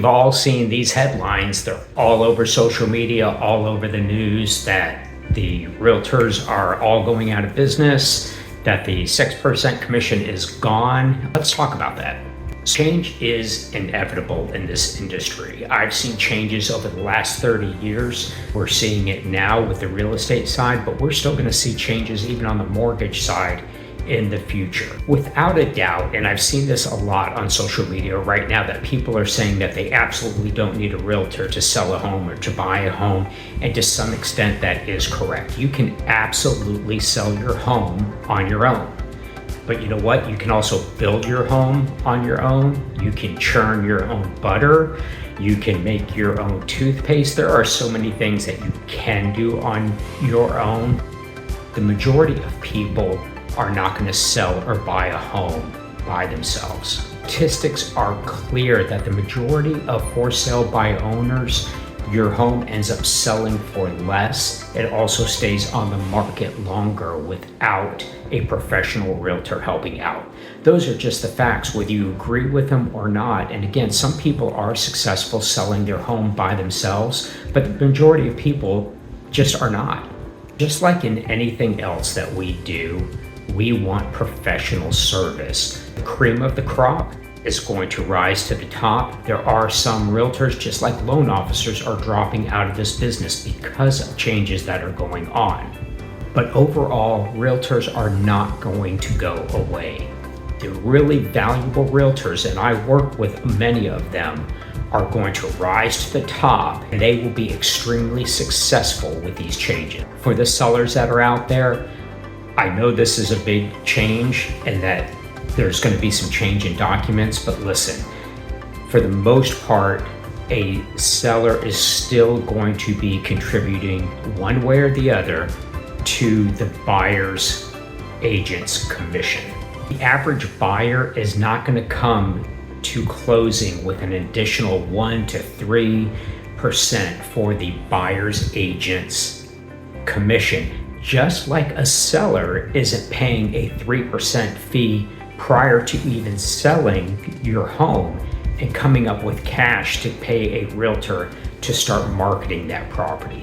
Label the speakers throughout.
Speaker 1: We've all seen these headlines. They're all over social media, all over the news, that the realtors are all going out of business, that the 6% commission is gone. Let's talk about that. Change is inevitable in this industry. I've seen changes over the last 30 years. We're seeing it now with the real estate side, but we're still going to see changes even on the mortgage side in the future. Without a doubt, and I've seen this a lot on social media right now, that people are saying that they absolutely don't need a realtor to sell a home or to buy a home, and to some extent that is correct. You can absolutely sell your home on your own. But you know what? You can also build your home on your own. You can churn your own butter. You can make your own toothpaste. There are so many things that you can do on your own. The majority of people are not going to sell or buy a home by themselves. Statistics are clear that the majority of for sale by owners, your home ends up selling for less. It also stays on the market longer without a professional realtor helping out. Those are just the facts, whether you agree with them or not. And again, some people are successful selling their home by themselves, but the majority of people just are not. Just like in anything else that we do, we want professional service. The cream of the crop is going to rise to the top. There are some realtors, just like loan officers, are dropping out of this business because of changes that are going on. But overall, realtors are not going to go away. The really valuable realtors, and I work with many of them, are going to rise to the top, and they will be extremely successful with these changes. For the sellers that are out there, I know this is a big change and that there's going to be some change in documents, but listen, for the most part, a seller is still going to be contributing one way or the other to the buyer's agent's commission. The average buyer is not going to come to closing with an additional 1 to 3% for the buyer's agent's commission. Just like a seller isn't paying a 3% fee prior to even selling your home and coming up with cash to pay a realtor to start marketing that property.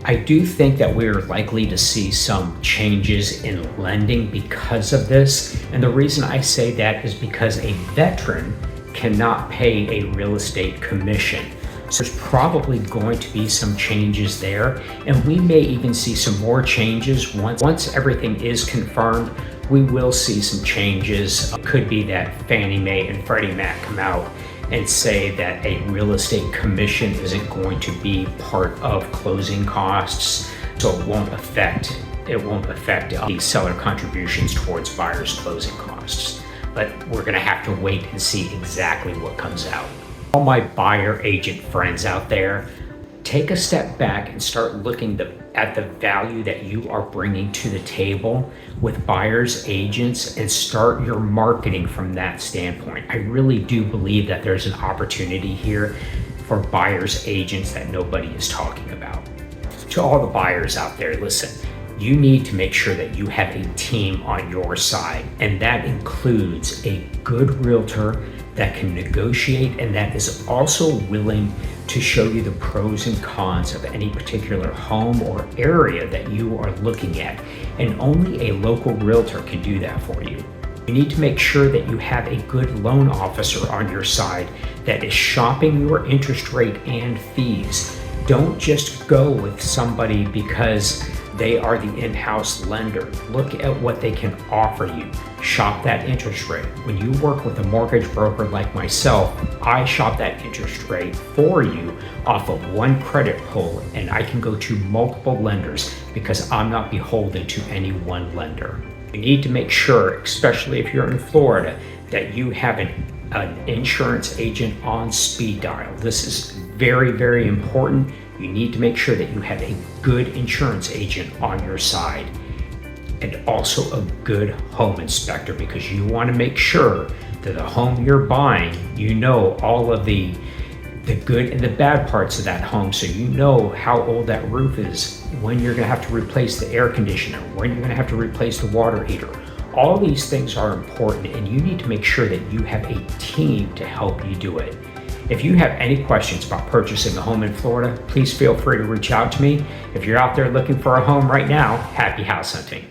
Speaker 1: I do think that we're likely to see some changes in lending because of this. And the reason I say that is because a veteran cannot pay a real estate commission. So there's probably going to be some changes there, and we may even see some more changes once everything is confirmed. We will see some changes. It could be that Fannie Mae and Freddie Mac come out and say that a real estate commission isn't going to be part of closing costs, so it won't affect the seller contributions towards buyers' closing costs. But we're going to have to wait and see exactly what comes out. All my buyer agent friends out there, take a step back and start looking at the value that you are bringing to the table with buyers agents, and start your marketing from that standpoint. I really do believe that there's an opportunity here for buyers agents that nobody is talking about. To all the buyers out there, listen, you need to make sure that you have a team on your side, and that includes a good realtor that can negotiate and that is also willing to show you the pros and cons of any particular home or area that you are looking at. And only a local realtor can do that for you. You need to make sure that you have a good loan officer on your side that is shopping your interest rate and fees. Don't just go with somebody because they are the in-house lender. Look at what they can offer you. Shop that interest rate. When you work with a mortgage broker like myself, I shop that interest rate for you off of one credit pull, and I can go to multiple lenders because I'm not beholden to any one lender. You need to make sure, especially if you're in Florida, that you have an insurance agent on speed dial. This is very, very important. You need to make sure that you have a good insurance agent on your side, and also a good home inspector, because you want to make sure that the home you're buying, you know all of the good and the bad parts of that home, so you know how old that roof is, when you're going to have to replace the air conditioner, when you're going to have to replace the water heater. All these things are important, and you need to make sure that you have a team to help you do it. If you have any questions about purchasing a home in Florida, please feel free to reach out to me. If you're out there looking for a home right now, happy house hunting.